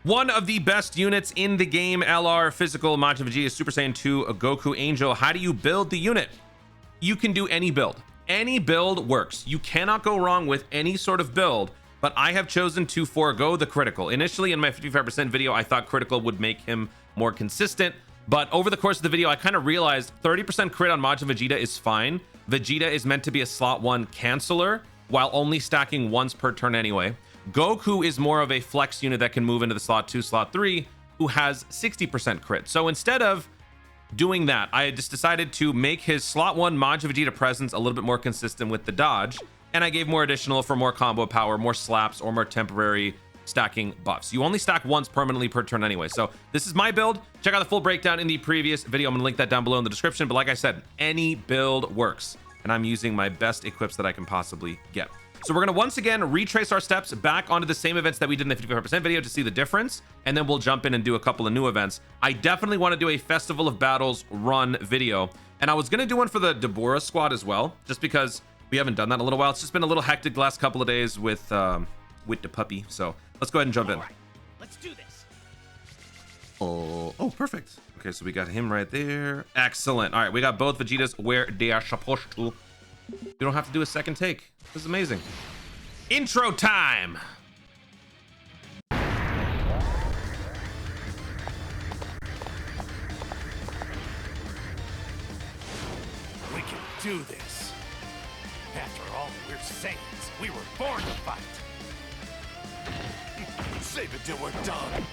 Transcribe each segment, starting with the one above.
One of the best units in the game, LR Physical Majin Vegeta Super Saiyan 2 Goku Angel. How do you build the unit? You can do any build. Any build works. You cannot go wrong with any sort of build, but I have chosen to forego the critical. Initially in my 55% video, I thought critical would make him more consistent, but over the course of the video, I kind of realized 30% crit on Majin Vegeta is fine. Vegeta is meant to be a slot 1 canceller while only stacking once per turn anyway. Goku is more of a flex unit that can move into the slot 2, slot 3, who has 60% crit. So instead of doing that, I just decided to make his slot 1 Majin Vegeta presence a little bit more consistent with the dodge, and I gave more additional for more combo power, more slaps, or more temporary stacking buffs. You only stack once permanently per turn anyway. So this is my build. Check out the full breakdown in the previous video. I'm gonna link that down below in the description, but like I said, any build works, and I'm using my best equips that I can possibly get. So we're gonna once again retrace our steps back onto the same events that we did in the 55% video to see the difference, and then we'll jump in and do a couple of new events. I definitely want to do a Festival of Battles run video, and I was gonna do one for the Deborah squad as well, just because we haven't done that in a little while. It's just been a little hectic the last couple of days with the puppy. So let's go ahead and jump in. Let's do this. Oh, perfect. Okay, so we got him right there. Excellent. All right, we got both Vegetas where they are supposed to. You don't have to do a second take. This is amazing. Intro time. We can do this. After all, we're Saiyans. We were born to fight. Save it till we're done.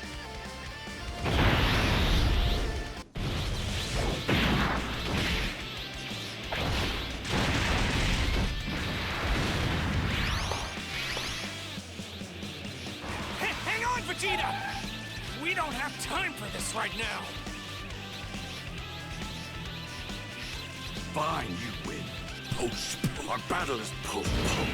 Hang on, Vegeta! We don't have time for this right now. Fine, you win. Our battle is postponed.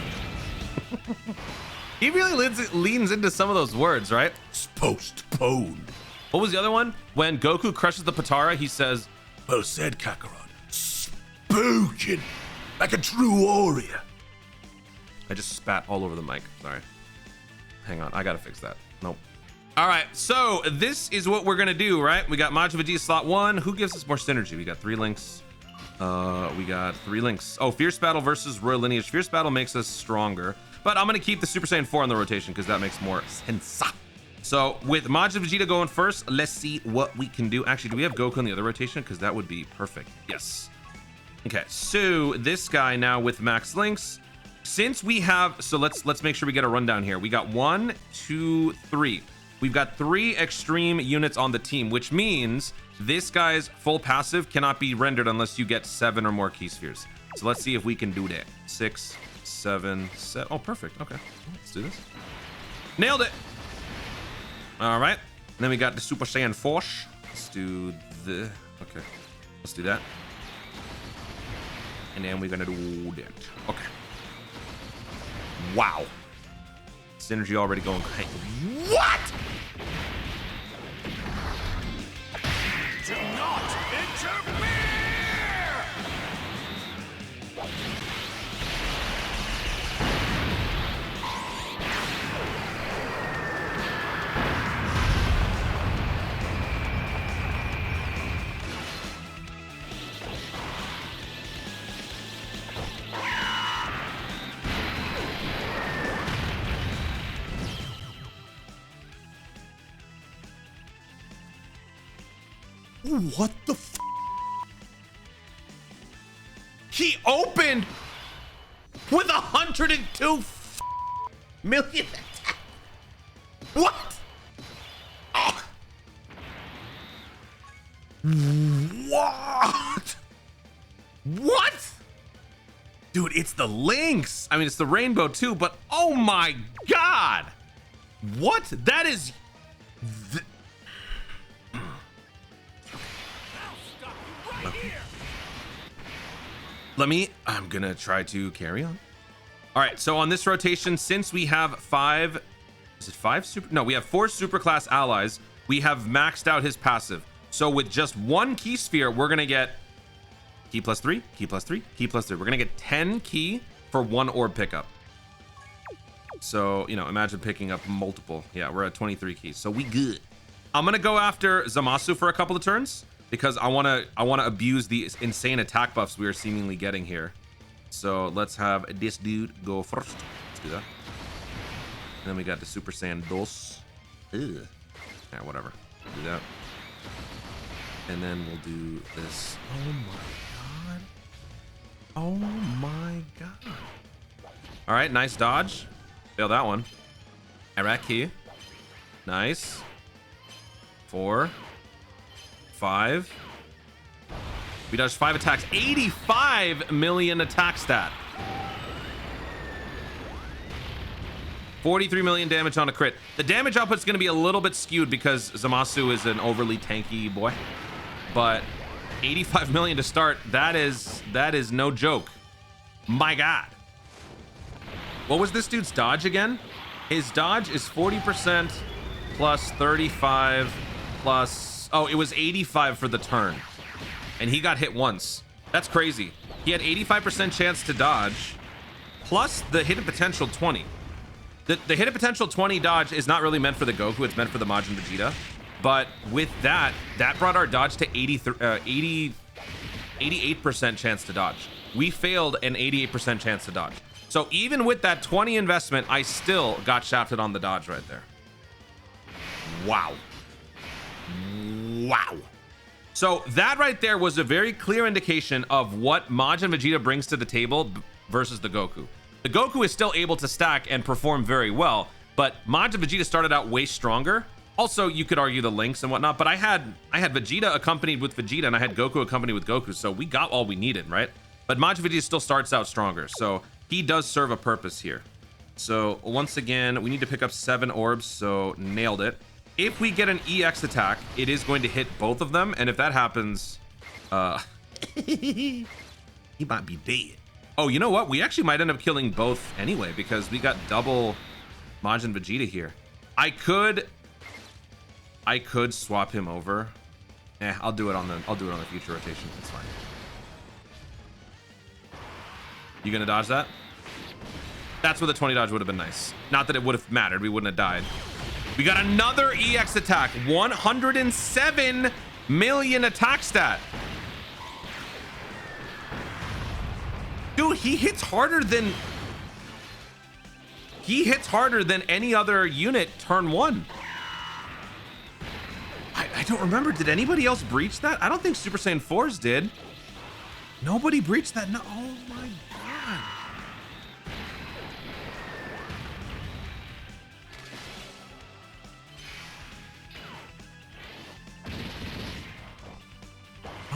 He really leans into some of those words, right? It's postponed. What was the other one? When Goku crushes the Patara, he says, Well said, Kakarot. Spoken like a true warrior. I just spat all over the mic. Sorry. Hang on, I gotta fix that. Nope. All right, so this is what we're gonna do, right? We got Majin Vegeta slot 1. Who gives us more synergy? We got 3 links. We got 3 links. Oh, Fierce Battle versus Royal Lineage. Fierce Battle makes us stronger, but I'm gonna keep the Super Saiyan 4 on the rotation because that makes more sense. So with Majin Vegeta going first, let's see what we can do. Actually, do we have Goku in the other rotation? Because that would be perfect. Yes. Okay, so this guy now with max links. Since we have, so let's make sure we get a rundown here. We got 1, 2, 3. We've got 3 extreme units on the team, which means this guy's full passive cannot be rendered unless you get 7 or more key spheres. So let's see if we can do that. 6, 7, 7. Oh, perfect. Okay, let's do this. Nailed it. All right. And then we got the Super Saiyan Force. Let's do the. Okay, let's do that. And then we're gonna do that. Okay. Wow. Synergy already going. Hey, what? Do not interfere! What the f? He opened with 102 million. What? Oh. What? What? Dude, it's the links. I mean, it's the rainbow too, but oh my God. What? That is... I'm gonna try to carry on. All right, so on this rotation, since we have 5, is it 5 super? No, we have 4 super class allies. We have maxed out his passive. So with just 1 key sphere, we're gonna get key plus 3, key plus 3, key plus 3. We're gonna get 10 key for 1 orb pickup. So, you know, imagine picking up multiple. Yeah, we're at 23 keys, so we good. I'm gonna go after Zamasu for a couple of turns because I wanna abuse the insane attack buffs we are seemingly getting here. So let's have this dude go first. Let's do that. And then we got the Super Saiyan Dos. Ugh. Yeah, whatever. Do that. And then we'll do this. Oh my god. Oh my god. All right, nice dodge. Fail that one. Iraqi. Nice. 4, 5. We dodged 5 attacks. 85 million attack stat. 43 million damage on a crit. The damage output is going to be a little bit skewed because Zamasu is an overly tanky boy. But 85 million to start, that is no joke. My god. What was this dude's dodge again? His dodge is 40% plus 35 plus... Oh, it was 85 for the turn. And he got hit once. That's crazy. He had 85% chance to dodge plus the hit potential 20. The hit potential 20 dodge is not really meant for the Goku. It's meant for the Majin Vegeta. But with that brought our dodge to 88% chance to dodge. We failed an 88% chance to dodge. So even with that 20 investment, I still got shafted on the dodge right there. Wow. Wow. So that right there was a very clear indication of what Majin Vegeta brings to the table versus the Goku. The Goku is still able to stack and perform very well, but Majin Vegeta started out way stronger. Also, you could argue the links and whatnot, but I had Vegeta accompanied with Vegeta and I had Goku accompanied with Goku, so we got all we needed, right? But Majin Vegeta still starts out stronger, so he does serve a purpose here. So once again, we need to pick up 7 orbs, so nailed it. If we get an EX attack, it is going to hit both of them, and if that happens, he might be dead. Oh, you know what? We actually might end up killing both anyway, because we got double Majin Vegeta here. I could swap him over. I'll do it on the future rotation. It's fine. You gonna dodge that? That's where the 20 dodge would have been nice. Not that it would have mattered. We wouldn't have died. We got another EX attack. 107 million attack stat. Dude, he hits harder than any other unit turn 1. I don't remember. Did anybody else breach that? I don't think Super Saiyan 4s did. Nobody breached that. No. Oh my god.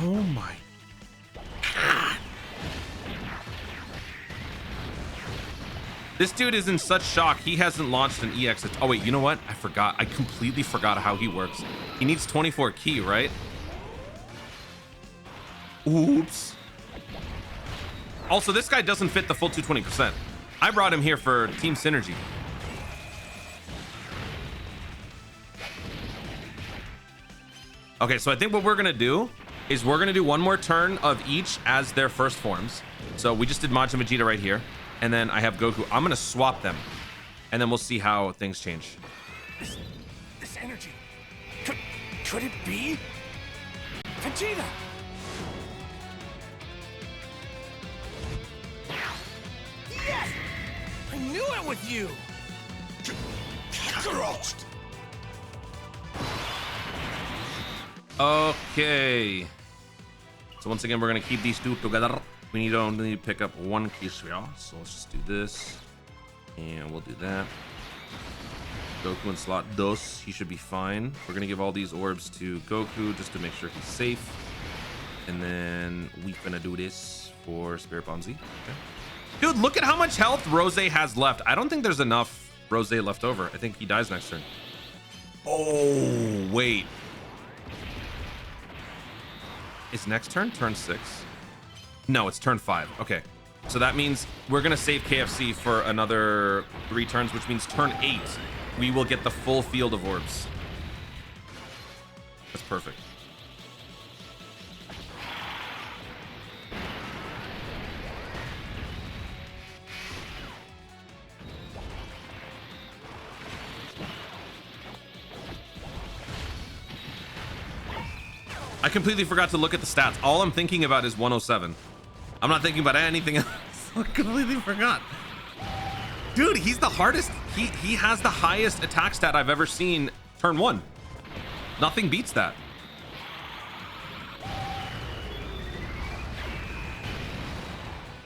Oh my god. This dude is in such shock. He hasn't launched an EX. Oh wait, you know what? I forgot. I completely forgot how he works. He needs 24 ki, right? Oops. Also, this guy doesn't fit the full 220%. I brought him here for team synergy. Okay, so I think what we're gonna do is we're gonna do one more turn of each as their first forms. So we just did Majin Vegeta right here, and then I have Goku. I'm gonna swap them, and then we'll see how things change. This energy, could it be Vegeta? Yes! I knew it with you! Kakarot! Okay. So once again, we're gonna keep these two together. We need to only pick up 1 key, so let's just do this. And we'll do that. Goku in slot dos, he should be fine. We're gonna give all these orbs to Goku just to make sure he's safe. And then we're gonna do this for Spirit Bomb Z. Okay. Dude, look at how much health Rose has left. I don't think there's enough Rose left over. I think he dies next turn. Oh, wait. Is next turn 6? No, it's turn 5. Okay. So that means we're going to save KFC for another 3 turns, which means turn 8, we will get the full field of orbs. That's perfect. I completely forgot to look at the stats. All I'm thinking about is 107. I'm not thinking about anything else. I completely forgot. Dude, he's the hardest. He has the highest attack stat I've ever seen turn 1. Nothing beats that.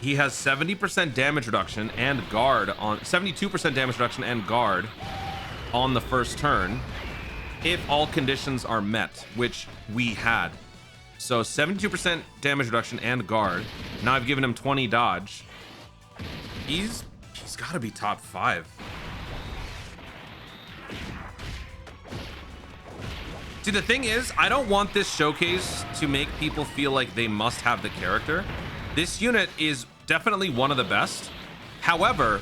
He has 70% damage reduction and guard on 72% damage reduction and guard on the first turn if all conditions are met, which we had. So 72% damage reduction and guard. Now I've given him 20 dodge. He's got to be top 5. See, the thing is, I don't want this showcase to make people feel like they must have the character. This unit is definitely one of the best. However,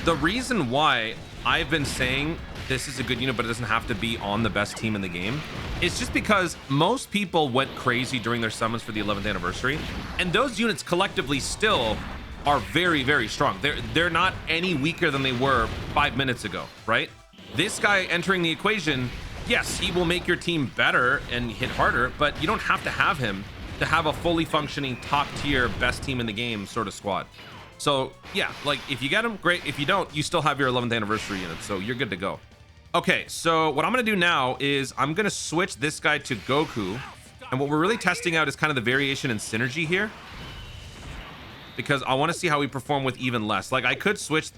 the reason why I've been saying this is a good unit, but it doesn't have to be on the best team in the game, is just because most people went crazy during their summons for the 11th anniversary, and those units collectively still are very, very strong. They're not any weaker than they were 5 minutes ago, right? This guy entering the equation, yes, he will make your team better and hit harder, but you don't have to have him to have a fully functioning top tier best team in the game sort of squad. So yeah, like if you get him, great. If you don't, you still have your 11th anniversary unit, so you're good to go. Okay, so what I'm gonna do now is I'm gonna switch this guy to Goku, and what we're really testing out is kind of the variation in synergy here, because I want to see how we perform with even less. Like I could switch.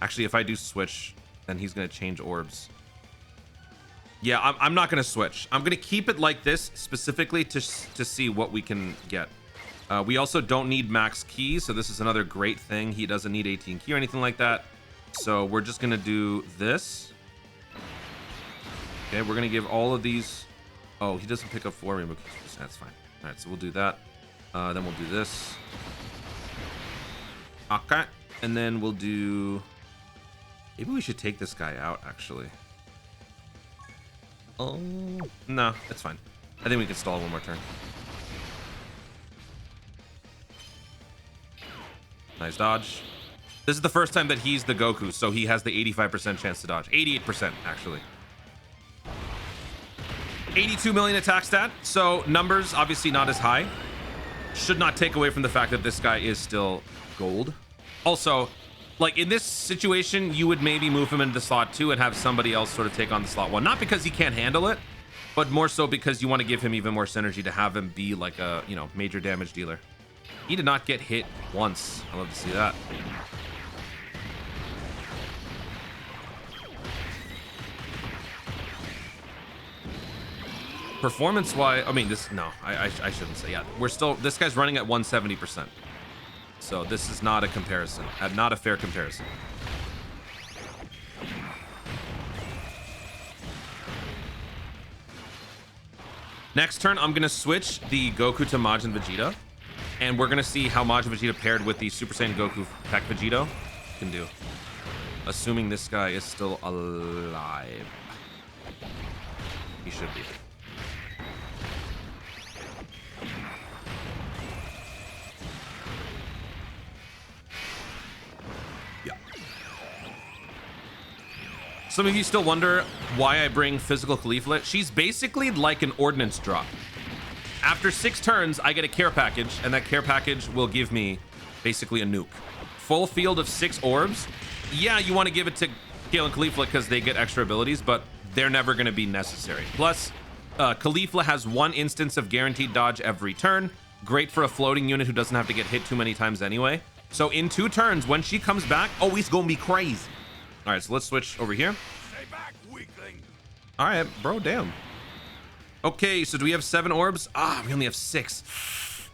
Actually, if I do switch, then he's gonna change orbs. Yeah, I'm not gonna switch. I'm gonna keep it like this specifically to see what we can get. We also don't need max key, so this is another great thing. He doesn't need 18 key or anything like that. So we're just gonna do this. Okay, we're gonna give all of these. Oh, he doesn't pick up 4 rainbow keys. That's fine. All right, so we'll do that. Then we'll do this. Okay, and then we'll do. Maybe we should take this guy out actually. Oh no, it's fine. I think we can stall one more turn. Nice dodge. This is the first time that he's the Goku, so he has the 85% chance to dodge. 88% actually. 82 million attack stat, so numbers obviously not as high. Should not take away from the fact that this guy is still gold. Also, like in this situation, you would maybe move him into the slot 2 and have somebody else sort of take on the slot 1. Not because he can't handle it, but more so because you want to give him even more synergy to have him be like a, you know, major damage dealer. He did not get hit once. I love to see that. Performance wise, I mean, this, no, I shouldn't say. Yeah, we're still, this guy's running at 170%. So this is not a comparison, not a fair comparison. Next turn, I'm gonna switch the Goku to Majin Vegeta, and we're gonna see how Majin Vegeta paired with the Super Saiyan Goku Tech Vegito can do. Assuming this guy is still alive. He should be. Some of you still wonder why I bring Physical Caulifla. She's basically like an ordnance drop. After 6 turns, I get a care package, and that care package will give me basically a nuke. Full field of 6 orbs. Yeah, you want to give it to Kale and Caulifla because they get extra abilities, but they're never going to be necessary. Plus, Caulifla has 1 instance of guaranteed dodge every turn. Great for a floating unit who doesn't have to get hit too many times anyway. So in 2 turns, when she comes back, oh, he's going to be crazy. All right, so let's switch over here. Stay back, weakling. All right, bro, damn. Okay, so do we have 7 orbs? Ah, we only have 6.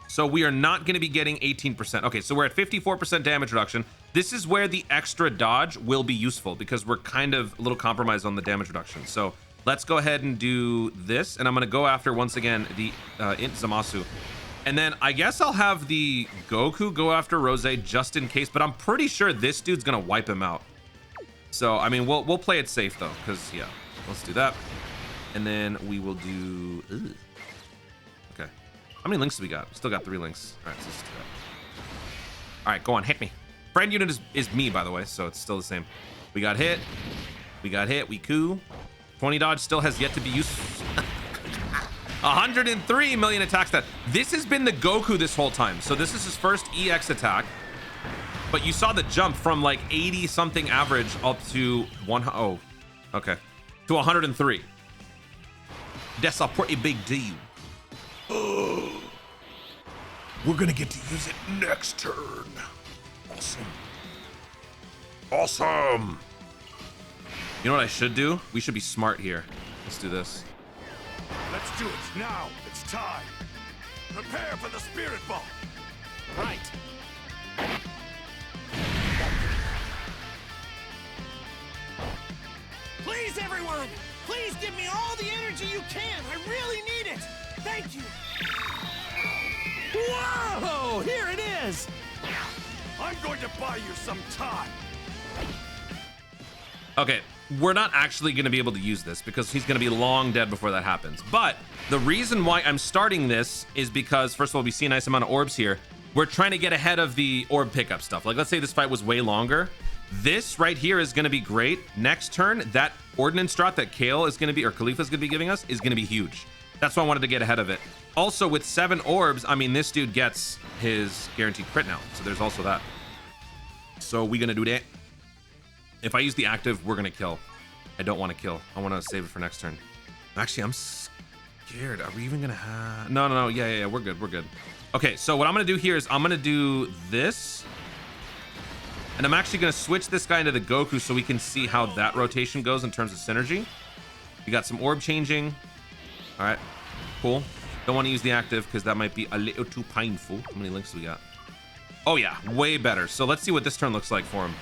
So we are not going to be getting 18%. Okay, so we're at 54% damage reduction. This is where the extra dodge will be useful because we're kind of a little compromised on the damage reduction. So let's go ahead and do this. And I'm going to go after, once again, the Zamasu. And then I guess I'll have the Goku go after Rose just in case, but I'm pretty sure this dude's gonna wipe him out. So, I mean, we'll play it safe though, because yeah, let's do that. And then we will do, okay. How many links do we got? We still got 3 links. All right, so let's do that. All right, go on, hit me. Friend unit is me, by the way, so it's still the same. We got hit, we coup. 20 dodge still has yet to be used. 103 million attack stat. This has been the Goku this whole time. So this is his first EX attack. But you saw the jump from like 80 something average up to to 103. That's a pretty big deal. We're gonna get to use it next turn. Awesome. Awesome. You know what I should do? We should be smart here. Let's do this. Let's do it now. It's time. Prepare for the spirit ball. Right. Please, everyone. Please give me all the energy you can. I really need it. Thank you. Whoa! Here it is. I'm going to buy you some time. Okay, we're not actually going to be able to use this because he's going to be long dead before that happens. But the reason why I'm starting this is because, first of all, we see a nice amount of orbs here. We're trying to get ahead of the orb pickup stuff. Like, let's say this fight was way longer. This right here is going to be great. Next turn, that ordnance drop that Kale is going to be, or Khalifa is going to be giving us, is going to be huge. That's why I wanted to get ahead of it. Also, with 7 orbs, I mean, this dude gets his guaranteed crit now. So there's also that. So we're going to do that. If I use the active, we're going to kill. I don't want to kill. I want to save it for next turn. Actually, I'm scared. Are we even going to have... No. Yeah. We're good. We're good. Okay, so what I'm going to do here is I'm going to do this. And I'm actually going to switch this guy into the Goku so we can see how that rotation goes in terms of synergy. We got some orb changing. All right, cool. Don't want to use the active because that might be a little too painful. How many links do we got? Oh yeah, way better. So let's see what this turn looks like for him.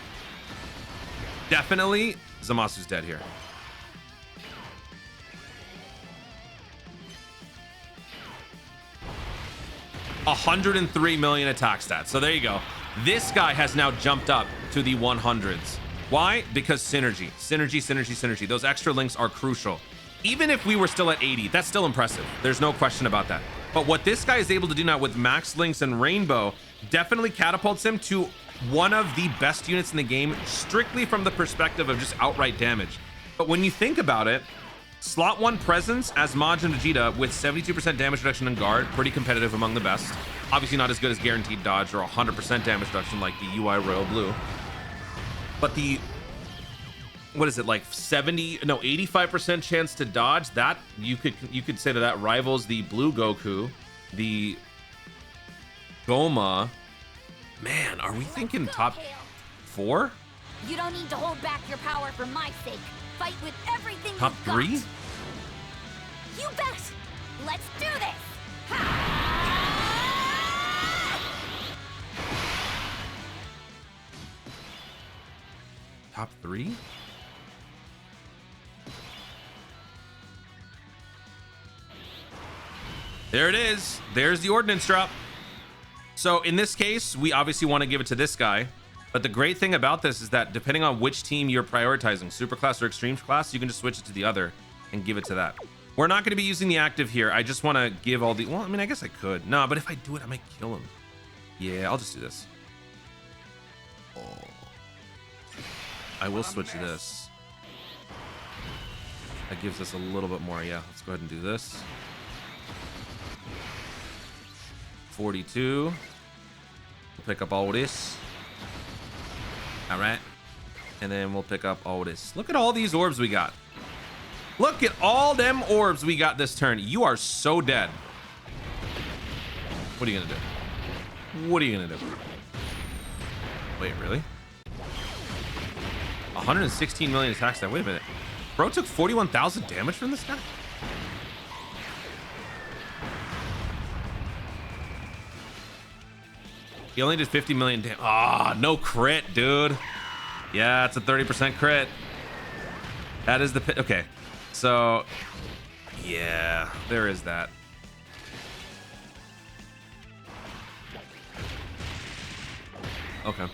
Definitely Zamasu's dead here. $103 million attack stats. So there you go. This guy has now jumped up to the 100s. Why? Because synergy. Synergy. Those extra links are crucial. Even if we were still at 80, that's still impressive. There's no question about that. But what this guy is able to do now with Max Links and Rainbow definitely catapults him to one of the best units in the game, strictly from the perspective of just outright damage. But when you think about it, slot 1 presence as Majin Vegeta with 72% damage reduction and guard, pretty competitive among the best. Obviously not as good as guaranteed dodge or 100% damage reduction like the UI Royal Blue. But the, what is it, like 85% chance to dodge, that you could say that rivals the Blue Goku, the Goma. Man, are we thinking top 4? You don't need to hold back your power for my sake. Fight with everything Top you've got. 3? You bet. Let's do this. Top 3? There it is. There's the ordnance drop. So in this case, we obviously want to give it to this guy. But the great thing about this is that depending on which team you're prioritizing, super class or extreme class, you can just switch it to the other and give it to that. We're not going to be using the active here. I just want to give all the, well, I mean, I guess I could. No, but if I do it, I might kill him. Yeah, I'll just do this. Oh. I will switch this. That gives us a little bit more. Yeah, let's go ahead and do this. 42. We'll pick up all this. All right. And then we'll pick up all this. Look at all these orbs we got. Look at all them orbs we got this turn. You are so dead. What are you gonna do? What are you gonna do? Wait, really? 116 million attack stat. Wait a minute. Bro took 41,000 damage from this guy? He only did 50 million damage. Ah, no crit, dude. Yeah, it's a 30% crit. That is the pit. Okay. So, yeah, there is that. Okay.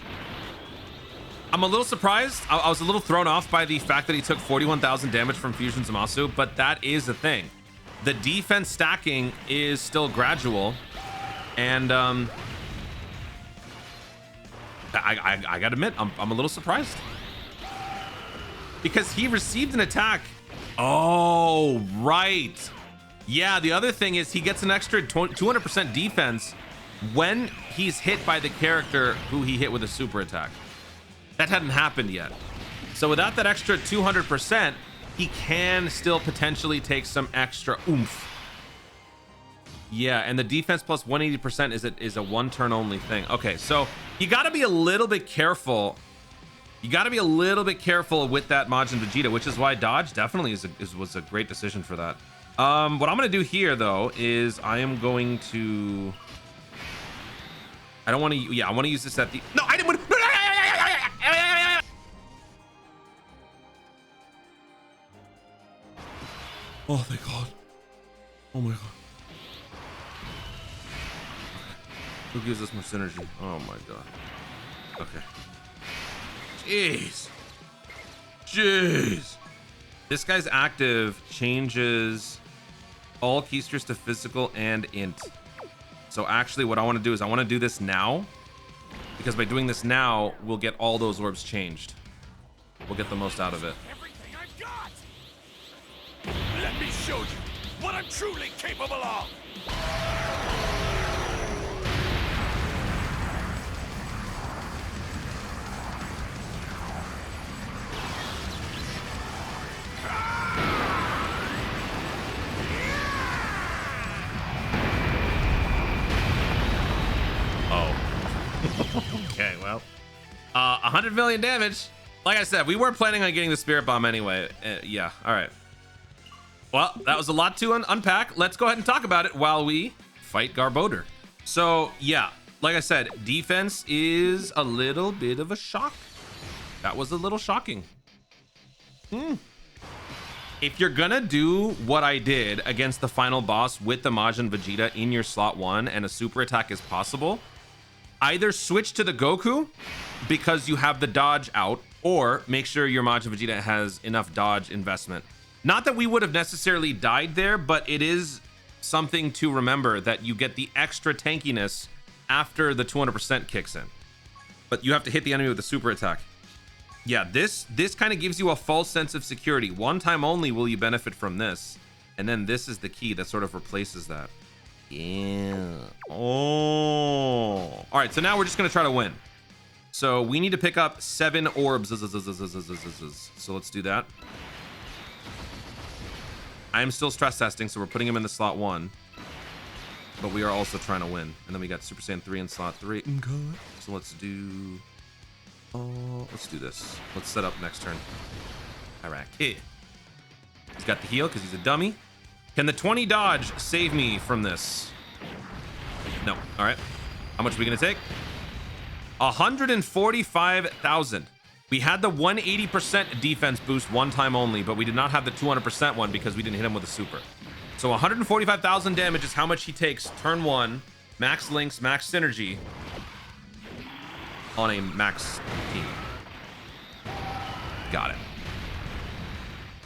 I'm a little surprised. I was a little thrown off by the fact that he took 41,000 damage from Fusion Zamasu, but that is a thing. The defense stacking is still gradual, and I gotta admit, I'm a little surprised because he received an attack. Oh, right. Yeah, the other thing is he gets an extra 200% defense when he's hit by the character who he hit with a super attack. That hadn't happened yet. So without that extra 200%, he can still potentially take some extra oomph. Yeah, and the defense plus 180% is a one turn only thing. Okay, so you got to be a little bit careful. You got to be a little bit careful with that Majin Vegeta, which is why dodge definitely was a great decision for that. What I'm going to do here, though, is I am going to... I don't want to... Yeah, I want to use this at the... No, I didn't want to... Oh, thank God. Oh, my God. Who gives us more synergy? Oh, my God. Okay. Jeez. Jeez. This guy's active changes all keysters to physical and int. So actually what I want to do is I want to do this now, because by doing this now, we'll get all those orbs changed. We'll get the most out of it. Everything I've got. Let me show you what I'm truly capable of. Okay, well, 100 million damage. Like I said, we were planning on getting the Spirit Bomb anyway. Yeah, all right. Well, that was a lot to unpack. Let's go ahead and talk about it while we fight Garbodor. So, yeah, like I said, defense is a little bit of a shock. That was a little shocking. If you're gonna do what I did against the final boss with the Majin Vegeta in your slot 1 and a super attack is possible, either switch to the Goku because you have the dodge out, or make sure your Majin Vegeta has enough dodge investment. Not that we would have necessarily died there, but it is something to remember that you get the extra tankiness after the 200% kicks in. But you have to hit the enemy with the super attack. Yeah, this kind of gives you a false sense of security. One time only will you benefit from this. And then this is the key that sort of replaces that. Yeah. Oh. All right, so now we're just going to try to win. So we need to pick up 7 orbs. So let's do that. I am still stress testing, so we're putting him in the slot 1. But we are also trying to win. And then we got Super Saiyan 3 in slot 3. So let's do this. Let's set up next turn. All right. He's got the heal because he's a dummy. Can the 20 dodge save me from this? No. All right. How much are we going to take? 145,000. We had the 180% defense boost one time only, but we did not have the 200% one because we didn't hit him with a super. So 145,000 damage is how much he takes turn 1, max links, max synergy on a max team. Got it.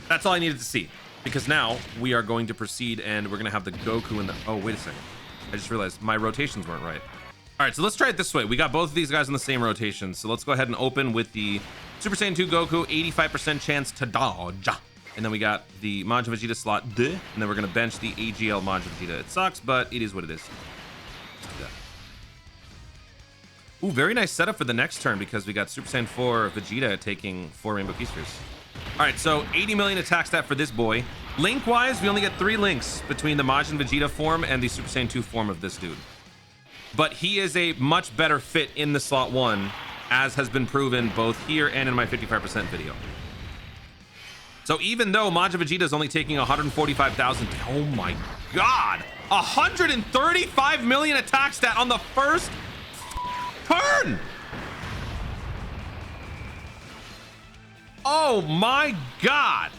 That's all I needed to see, because now we are going to proceed and we're going to have the Goku in the... Oh, wait a second. I just realized my rotations weren't right. All right, so let's try it this way. We got both of these guys in the same rotation. So let's go ahead and open with the Super Saiyan 2 Goku, 85% chance to dodge. And then we got the Majin Vegeta slot D, and then we're going to bench the AGL Majin Vegeta. It sucks, but it is what it is. Let's do that. Ooh, very nice setup for the next turn because we got Super Saiyan 4 Vegeta taking 4 Rainbow Keysters. All right, so 80 million attack stat for this boy. Link-wise, we only get 3 links between the Majin Vegeta form and the Super Saiyan 2 form of this dude. But he is a much better fit in the slot 1, as has been proven both here and in my 55% video. So even though Majin Vegeta is only taking 145,000, oh my God, 135 million attack stat on the first turn. Oh my God.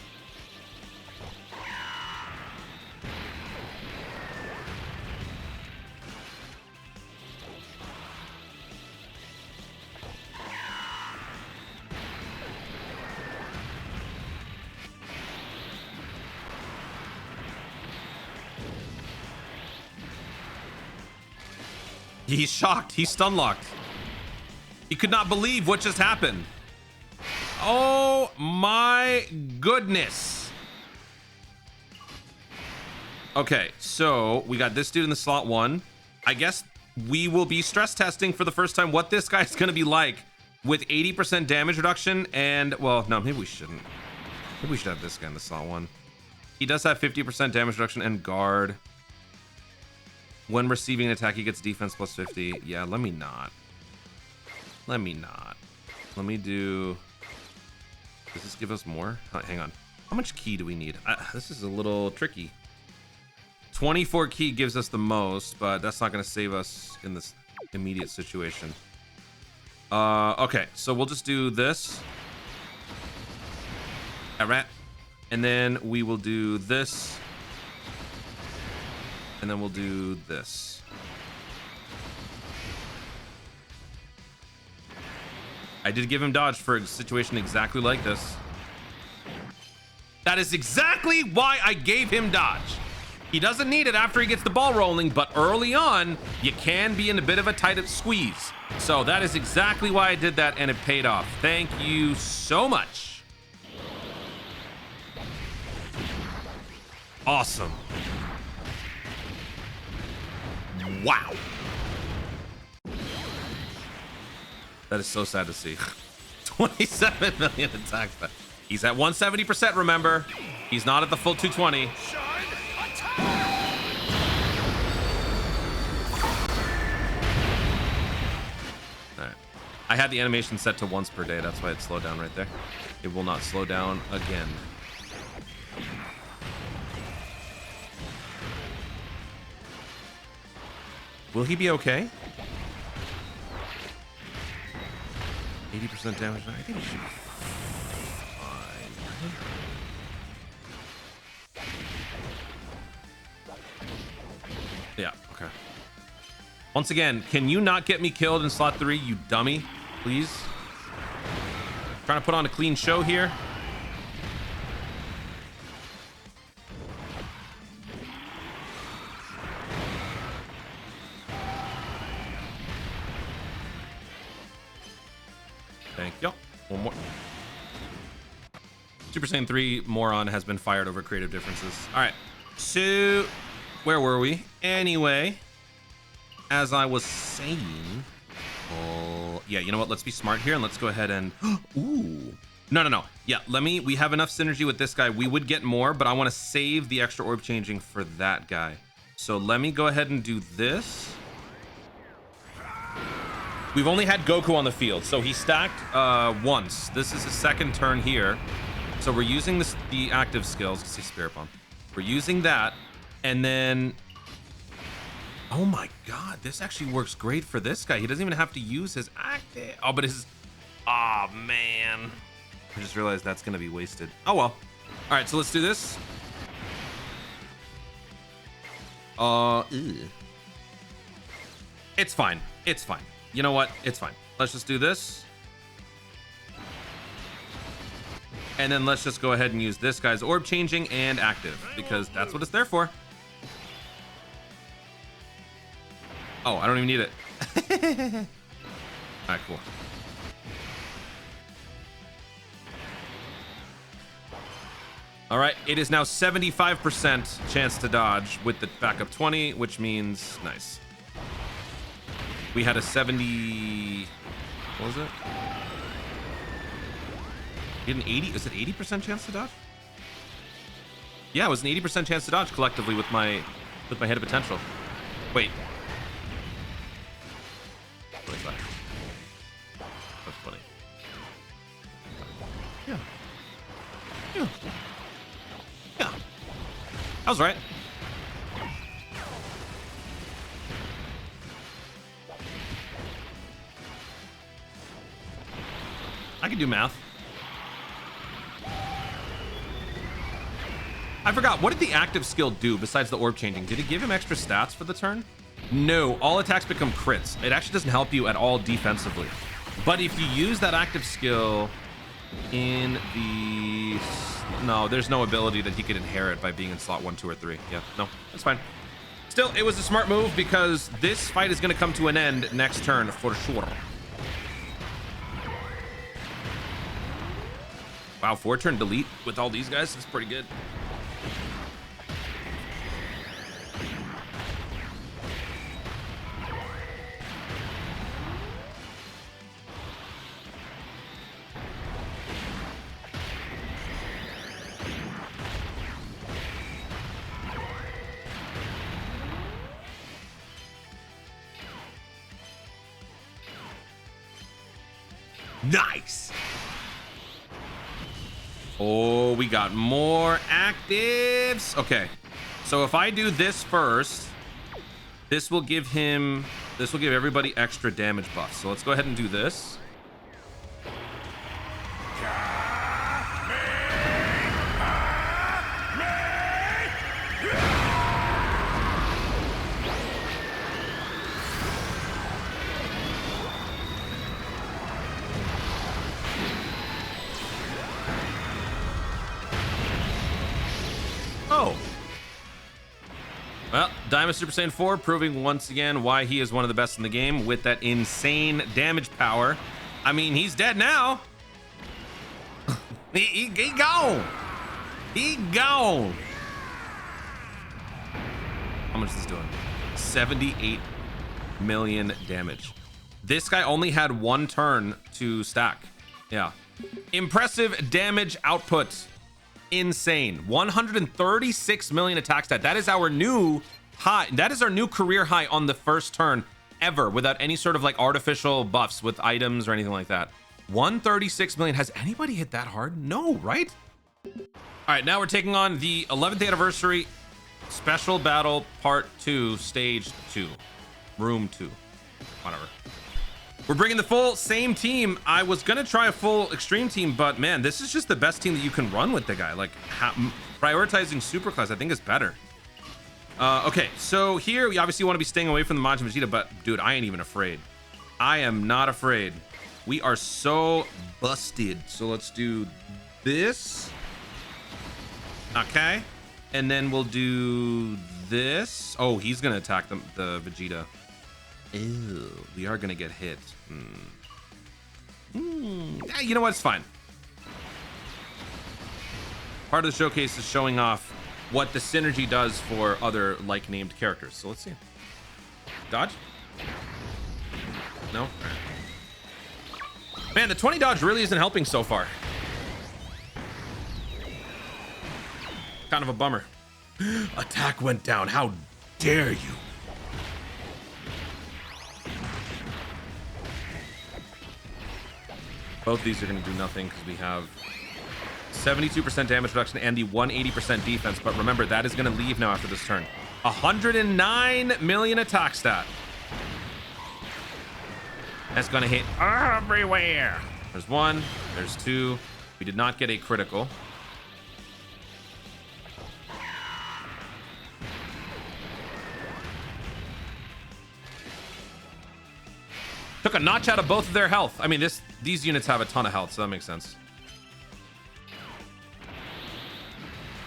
He's shocked. He's stun locked. He could not believe what just happened. Oh my goodness. Okay, so we got this dude in the slot 1. I guess we will be stress testing for the first time what this guy's going to be like with 80% damage reduction. And, well, no, maybe we shouldn't. Maybe we should have this guy in the slot 1. He does have 50% damage reduction and guard. When receiving an attack, he gets defense plus 50. Yeah, let me not. Let me not. Let me do... Does this give us more? Hang on. How much key do we need? This is a little tricky. 24 key gives us the most, but that's not going to save us in this immediate situation. Okay, so we'll just do this. All right. And then we will do this. And then we'll do this. I did give him dodge for a situation exactly like this. That is exactly why I gave him dodge. He doesn't need it after he gets the ball rolling, but early on, you can be in a bit of a tight squeeze. So that is exactly why I did that, and it paid off. Thank you so much. Awesome. Wow. That is so sad to see. 27 million attack. He's at 170%, remember. He's not at the full 220. Alright. I had the animation set to once per day. That's why it slowed down right there. It will not slow down again. Will he be okay? 80% damage. I think he should be fine. Yeah, okay. Once again, can you not get me killed in slot 3, you dummy? Please? Trying to put on a clean show here. Thank you. One more. Super Saiyan 3 moron has been fired over creative differences. All right. So, where were we? Anyway, as I was saying, yeah, you know what? Let's be smart here and let's go ahead and, ooh. No. Yeah, we have enough synergy with this guy. We would get more, but I want to save the extra orb changing for that guy. So let me go ahead and do this. We've only had Goku on the field, so he stacked once. This is his second turn here. So we're using the active skills. Let's see, Spirit Bomb. We're using that, and then... Oh my god, this actually works great for this guy. He doesn't even have to use his active... Oh, but his... Oh, man. I just realized that's going to be wasted. Oh, well. All right, so let's do this. It's fine. It's fine. You know what? It's fine. Let's just do this. And then let's just go ahead and use this guy's orb changing and active, because that's what it's there for. Oh, I don't even need it. All right, cool. All right, it is now 75% chance to dodge with the backup 20, which means nice. We had a 70, what was it? We had an 80, is it 80% chance to dodge? Yeah, it was an 80% chance to dodge collectively with my head of potential. Wait. 25. That's funny. Yeah. Yeah. Yeah. I was right. I can do math. I forgot, what did the active skill do besides the orb changing? Did it give him extra stats for the turn? No, all attacks become crits. It actually doesn't help you at all defensively. But if you use that active skill in the... No, there's no ability that he could inherit by being in slot 1, 2, or 3. Yeah, no, that's fine. Still, it was a smart move because this fight is going to come to an end next turn for sure. Wow, 4-turn delete with all these guys is pretty good. Nice. Oh, we got more actives. Okay. So if I do this first, this will give everybody extra damage buffs. So let's go ahead and do this. Oh. Well, Diamond Super Saiyan 4 proving once again why he is one of the best in the game with that insane damage power. I mean, he's dead now. he gone. He gone. How much is this doing? 78 million damage. This guy only had one turn to stack. Yeah. Impressive damage output. Insane. 136 million attack stat. That is our new high. That is our new career high on the first turn ever without any sort of like artificial buffs with items or anything like that. 136 million. Has anybody hit that hard? No, right? All right, now we're taking on the 11th anniversary special battle part 2, stage 2, room 2, whatever. We're bringing the full same team. I was gonna try a full extreme team, but man, this is just the best team that you can run with the guy. Like prioritizing superclass, I think is better. Okay, so here we obviously want to be staying away from the Majin Vegeta, but dude, I ain't even afraid. I am not afraid. We are so busted. So let's do this. Okay, and then we'll do this. Oh, he's gonna attack the Vegeta. Ew, we are gonna get hit. Yeah, you know what? It's fine. Part of the showcase is showing off what the synergy does for other like-named characters. So let's see. Dodge? No? Man, the 20 dodge really isn't helping so far. Kind of a bummer. Attack went down. How dare you? Both of these are going to do nothing because we have 72% damage reduction and the 180% defense. But remember, that is going to leave now after this turn. 109 million attack stat. That's going to hit everywhere. There's one. There's two. We did not get a critical. Took a notch out of both of their health. I mean, these units have a ton of health, so that makes sense.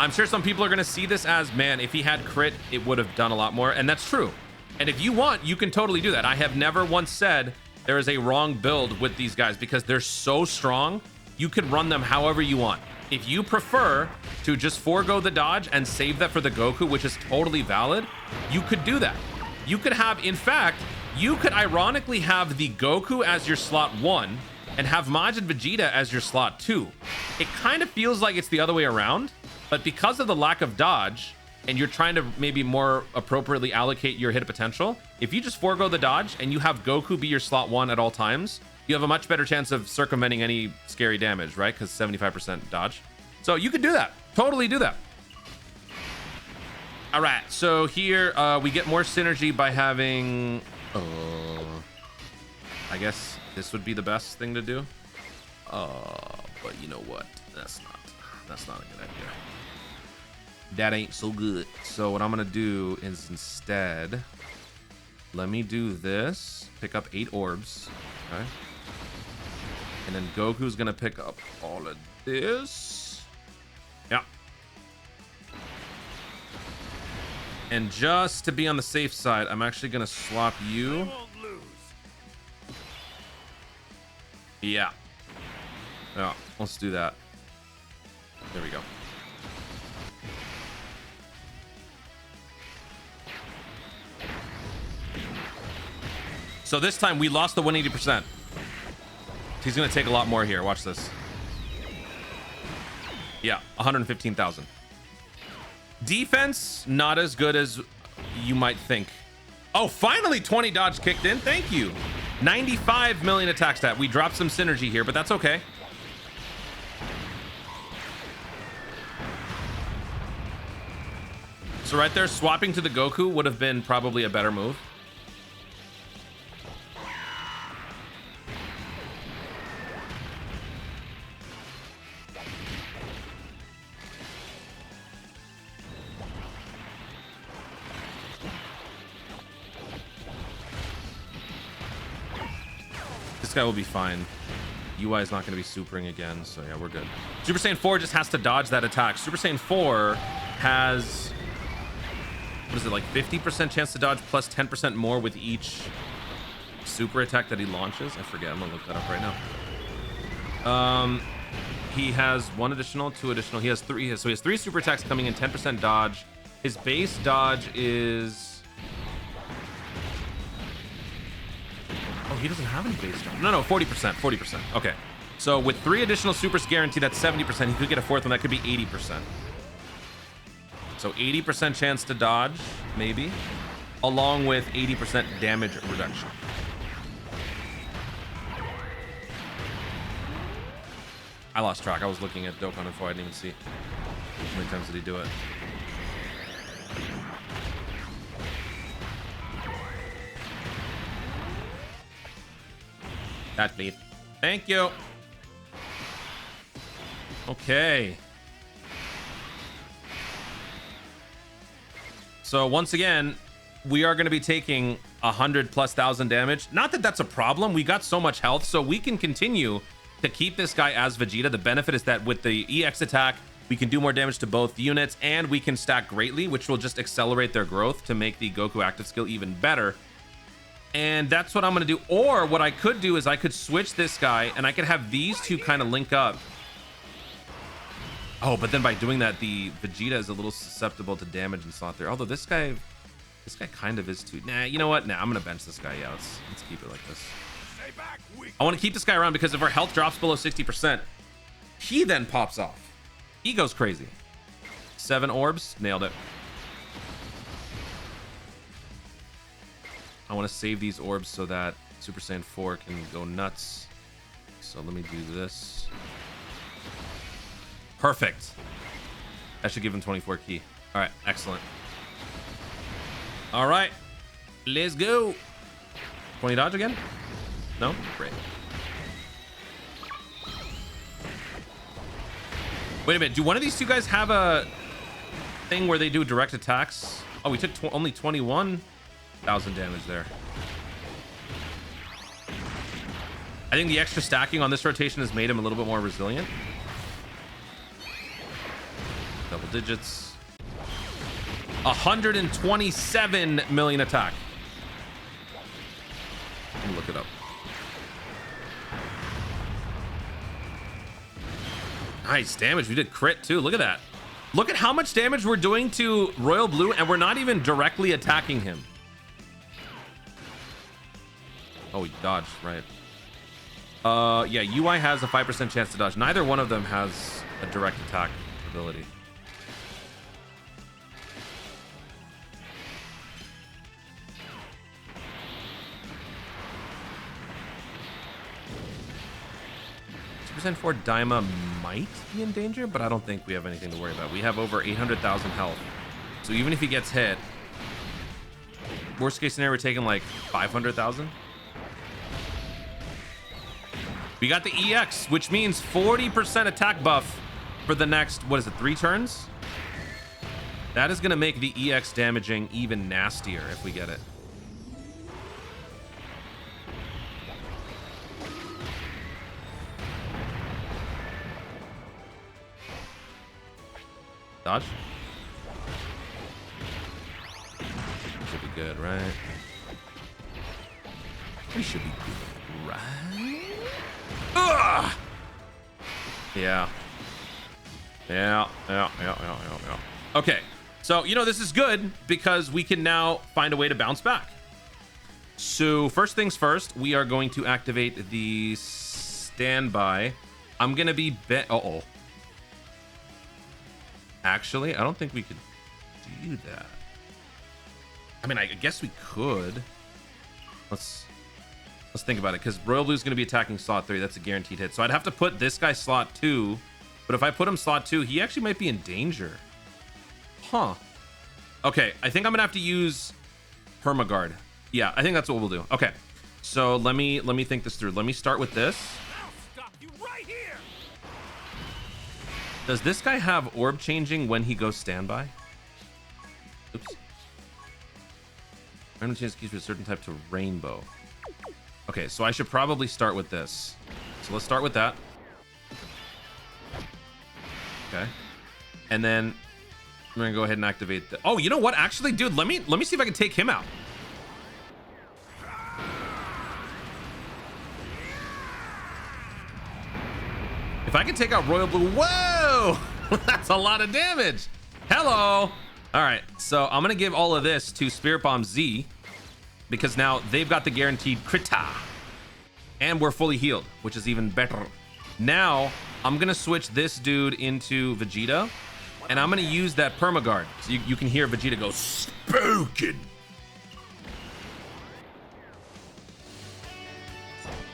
I'm sure some people are going to see this as, man, if he had crit, it would have done a lot more. And that's true. And if you want, you can totally do that. I have never once said there is a wrong build with these guys because they're so strong. You could run them however you want. If you prefer to just forego the dodge and save that for the Goku, which is totally valid, you could do that. You could have, in fact, you could ironically have the Goku as your slot 1 and have Majin Vegeta as your slot 2. It kind of feels like it's the other way around, but because of the lack of dodge and you're trying to maybe more appropriately allocate your hit potential, if you just forego the dodge and you have Goku be your slot 1 at all times, you have a much better chance of circumventing any scary damage, right? Because 75% dodge. So you could do that. Totally do that. All right, so here we get more synergy by having... I guess this would be the best thing to do. But you know what? That's not a good idea. That ain't so good. So what I'm gonna do is instead, let me do this. Pick up 8 orbs. Okay. And then Goku's gonna pick up all of this. Yeah. And just to be on the safe side, I'm actually gonna swap you. Yeah. Yeah, let's do that. There we go. So this time we lost the 180%. He's gonna take a lot more here. Watch this. Yeah, 115,000. Defense, not as good as you might think. Oh, finally 20 dodge kicked in. Thank you. 95 million attack stat. We dropped some synergy here, but that's okay. So right there, swapping to the Goku would have been probably a better move. This guy will be fine. UI is not going to be supering again, so yeah, we're good. Super Saiyan 4 just has to dodge that attack. Super Saiyan 4 has, what is it, like 50% chance to dodge plus 10% more with each super attack that he launches? I forget. I'm gonna look that up right now. He has 1 additional, 2 additional. He has 3. So he has 3 super attacks coming in, 10% dodge. His base dodge is, oh, he doesn't have any base dodge. No, 40%. Okay. So with 3 additional supers guaranteed, that's 70%. He could get a 4th one. That could be 80%. So 80% chance to dodge, maybe, along with 80% damage reduction. I lost track. I was looking at Dokkan Info. I didn't even see. How many times did he do it? That beat. Thank you. Okay. So once again, we are going to be taking 100,000+ damage. Not that that's a problem. We got so much health, so we can continue to keep this guy as Vegeta. The benefit is that with the EX attack, we can do more damage to both units, and we can stack greatly, which will just accelerate their growth to make the Goku active skill even better. And that's what I'm going to do. Or what I could do is I could switch this guy, and I could have these two kind of link up. Oh, but then by doing that, the Vegeta is a little susceptible to damage and slot there. Although this guy kind of is too. Nah, you know what? Nah, I'm going to bench this guy. Yeah, let's keep it like this. I want to keep this guy around because if our health drops below 60%, he then pops off. He goes crazy. 7 orbs. Nailed it. I want to save these orbs so that Super Saiyan 4 can go nuts. So let me do this. Perfect. That should give him 24 ki. All right, excellent. All right, let's go. 20 dodge again? No? Great. Wait a minute. Do one of these two guys have a thing where they do direct attacks? Oh, we took only 21,000 damage there. I think the extra stacking on this rotation has made him a little bit more resilient. Double digits. 127 million attack. Let me look it up. Nice damage. We did crit too. Look at that. Look at how much damage we're doing to Royal Blue, and we're not even directly attacking him. Oh, he dodged, right. Yeah, UI has a 5% chance to dodge. Neither one of them has a direct attack ability. Super Saiyan 4 Daima might be in danger, but I don't think we have anything to worry about. We have over 800,000 health. So even if he gets hit, worst case scenario, we're taking like 500,000. We got the EX, which means 40% attack buff for the next, what is it, 3 turns? That is going to make the EX damaging even nastier if we get it. Dodge. Should be good, right? We should be good, right? Ugh! Yeah. Okay, so, you know, this is good because we can now find a way to bounce back. So first things first, we are going to activate the standby. I'm going to be uh-oh. Actually, I don't think we could do that. I mean, I guess we could. Let's Let's think about it, because Royal Blue's going to be attacking slot 3. That's a guaranteed hit. So I'd have to put this guy slot 2. But if I put him slot 2, he actually might be in danger. Huh. Okay, I think I'm going to have to use Permaguard. Yeah, I think that's what we'll do. Okay, so let me think this through. Let me start with this. I'll stop you right here. Does this guy have orb changing when he goes standby? Oops. Random change keys with a certain type to rainbow. Okay, so I should probably start with this. So let's start with that. Okay. And then we're gonna go ahead and activate the... Oh, you know what? Actually, dude, let me see if I can take him out. If I can take out Royal Blue, whoa! That's a lot of damage. Hello. All right, so I'm gonna give all of this to Spirit Bomb Z because now they've got the guaranteed Krita. And we're fully healed, which is even better. Now, I'm gonna switch this dude into Vegeta, and I'm gonna use that Permaguard. So you can hear Vegeta go, spoken.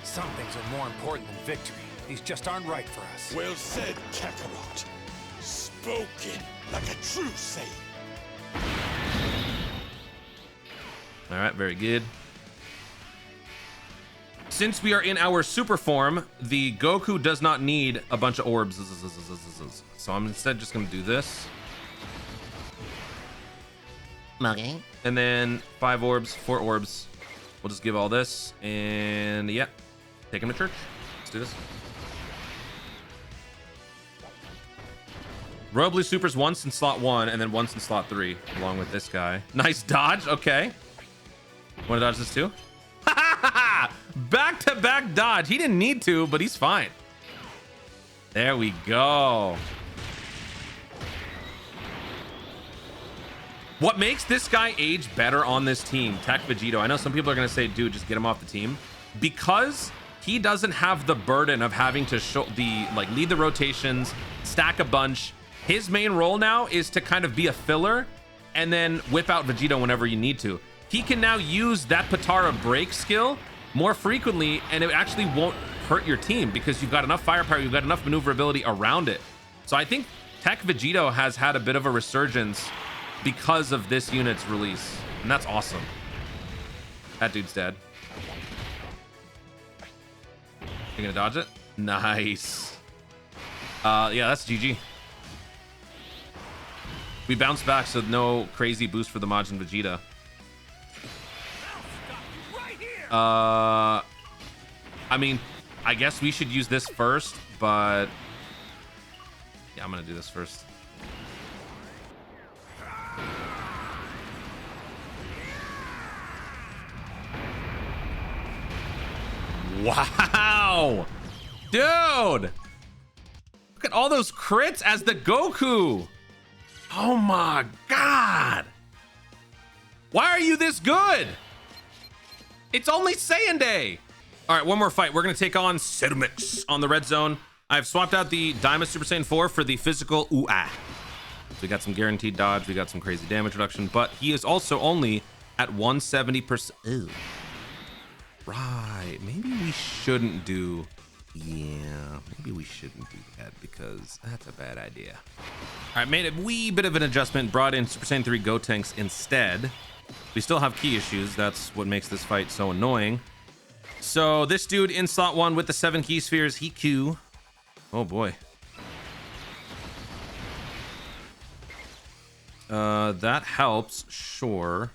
Some things are more important than victory. These just aren't right for us. Well said, Kakarot. Spoken like a true saint. All right, very good. Since we are in our super form, the Goku does not need a bunch of orbs. So I'm instead just gonna do this. Okay. And then 5 orbs, 4 orbs. We'll just give all this, and yeah, take him to church. Let's do this. Royal Blue supers once in slot 1 and then once in slot 3, along with this guy. Nice dodge. Okay. Want to dodge this too? Back-to-back dodge. He didn't need to, but he's fine. There we go. What makes this guy age better on this team, Tech Vegito? I know some people are going to say, dude, just get him off the team. Because he doesn't have the burden of having to show lead the rotations, stack a bunch. His main role now is to kind of be a filler and then whip out Vegito whenever you need to. He can now use that Patara break skill more frequently, and it actually won't hurt your team because you've got enough firepower, you've got enough maneuverability around it. So I think Tech Vegito has had a bit of a resurgence because of this unit's release, and that's awesome. That dude's dead. You gonna dodge it? Nice. Yeah, that's GG. We bounced back, so no crazy boost for the Majin Vegeta. I mean, I guess we should use this first, but yeah, I'm gonna do this first. Wow, dude, look at all those crits as the Goku. Oh my god, why are you this good? It's only Saiyan Day. All right, one more fight. We're going to take on Cermix on the red zone. I've swapped out the Daima Super Saiyan 4 for the physical UA. So we got some guaranteed dodge. We got some crazy damage reduction, but he is also only at 170%. Ew. Right. Maybe we shouldn't do... Yeah, maybe we shouldn't do that because that's a bad idea. All right, made a wee bit of an adjustment. Brought in Super Saiyan 3 Gotenks instead. We still have key issues. That's what makes this fight so annoying. So this dude in slot 1 with the 7 key spheres, Hiku. Oh boy. That helps, sure.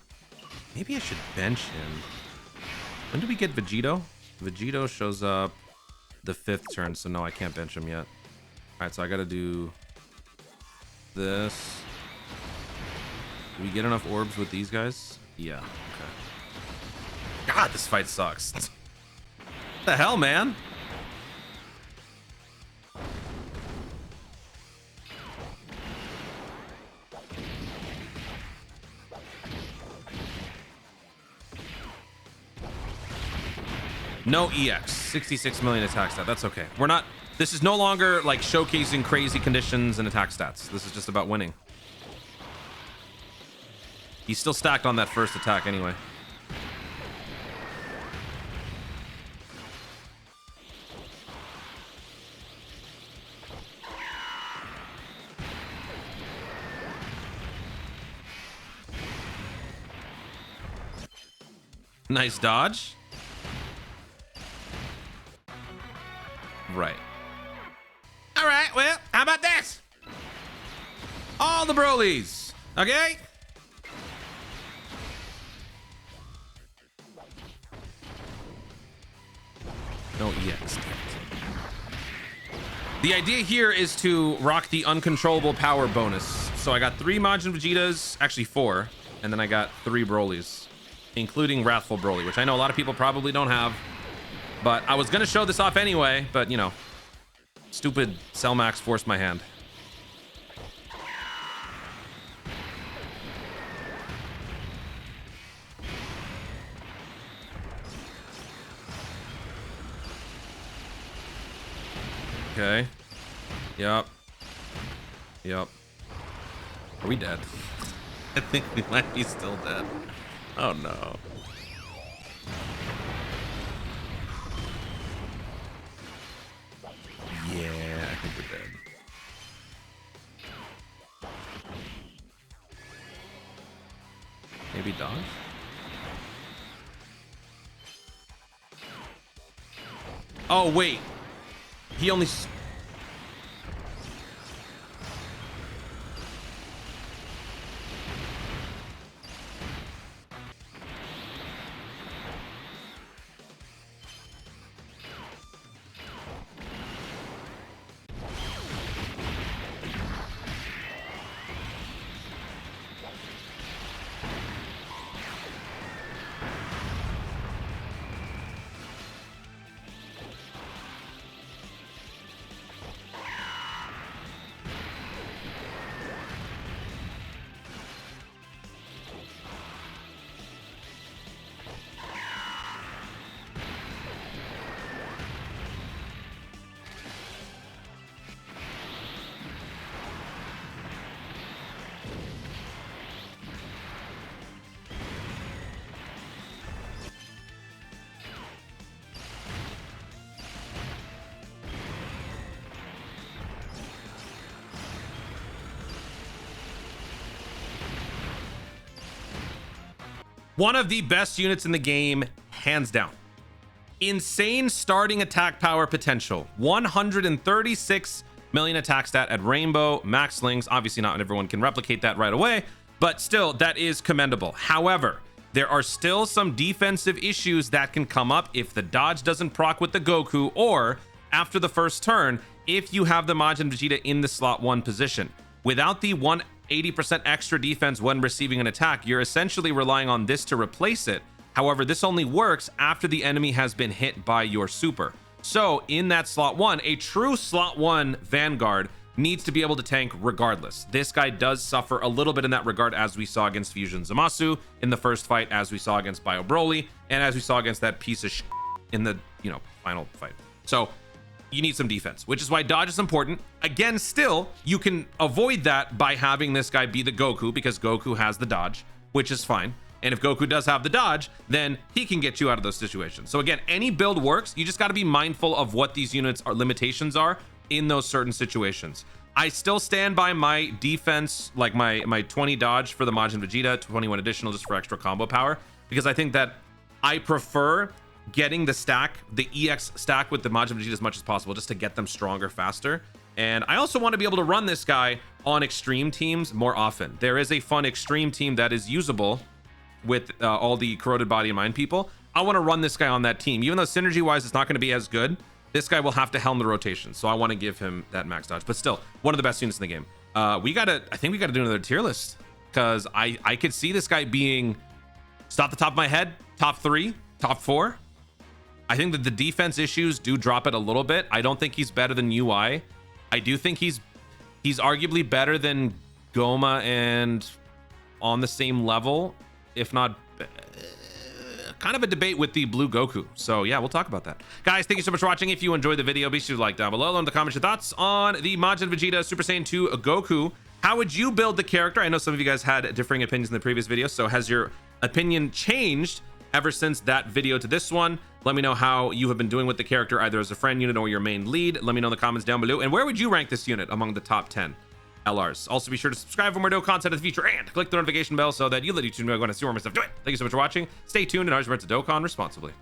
Maybe I should bench him. When do we get Vegito? Vegito shows up the 5th turn, so no, I can't bench him yet. All right, so I gotta do this. Do we get enough orbs with these guys? Yeah, okay. God, this fight sucks. What the hell, man? No EX, 66 million attack stat. That's okay. We're not, this is no longer like showcasing crazy conditions and attack stats. This is just about winning. He's still stacked on that first attack anyway. Nice dodge. Right. All right, well, how about this? All the Brolys, okay? No EX. The idea here is to rock the uncontrollable power bonus. So I got 3 Majin Vegetas, actually 4, and then I got 3 Brolys, including Wrathful Broly, which I know a lot of people probably don't have. But I was gonna show this off anyway, but you know, stupid Cell Max forced my hand. Okay. Yep. Yep. Are we dead? I think we might be still dead. Oh no. Yeah, I think we're dead. Maybe dodge? Oh wait. He only... One of the best units in the game, hands down. Insane starting attack power potential. 136 million attack stat at Rainbow, Max Slings. Obviously not everyone can replicate that right away, but still, that is commendable. However, there are still some defensive issues that can come up if the dodge doesn't proc with the Goku, or after the first turn, if you have the Majin Vegeta in the slot 1 position. Without the 180% extra defense when receiving an attack, you're essentially relying on this to replace it. However, this only works after the enemy has been hit by your super. So in that slot 1, a true slot 1 Vanguard needs to be able to tank regardless. This guy does suffer a little bit in that regard, as we saw against Fusion Zamasu in the first fight, as we saw against Bio Broly, and as we saw against that piece of shit in the, final fight. So you need some defense, which is why dodge is important. Again, still, you can avoid that by having this guy be the Goku, because Goku has the dodge, which is fine. And if Goku does have the dodge, then he can get you out of those situations. So again, any build works. You just got to be mindful of what these units are, limitations are in those certain situations. I still stand by my defense, like my 20 dodge for the Majin Vegeta, 21 additional just for extra combo power, because I think that I prefer getting the stack, the EX stack with the Majin Vegeta as much as possible, just to get them stronger faster. And I also want to be able to run this guy on extreme teams more often. There is a fun extreme team that is usable with all the corroded body and mind people. I want to run this guy on that team, even though synergy wise it's not going to be as good. This guy will have to helm the rotation, so I want to give him that max dodge. But still, one of the best units in the game. I think we gotta do another tier list, because I could see this guy being, off the top of my head, top 3, top 4. I think that the defense issues do drop it a little bit. I don't think he's better than UI. I do think he's arguably better than Goma and on the same level, if not kind of a debate with the blue Goku. So yeah, we'll talk about that. Guys, thank you so much for watching. If you enjoyed the video, be sure to like down below. Let in the comments your thoughts on the Majin Vegeta Super Saiyan 2 Goku. How would you build the character? I know some of you guys had differing opinions in the previous video, so has your opinion changed ever since that video to this one? Let me know how you have been doing with the character, either as a friend unit or your main lead. Let me know in the comments down below. And where would you rank this unit among the top 10? LRs. Also, be sure to subscribe for more dope content in the future and click the notification bell so that you let YouTube know when I see more of my stuff. Do it. Thank you so much for watching. Stay tuned and always remember to Dokkan responsibly.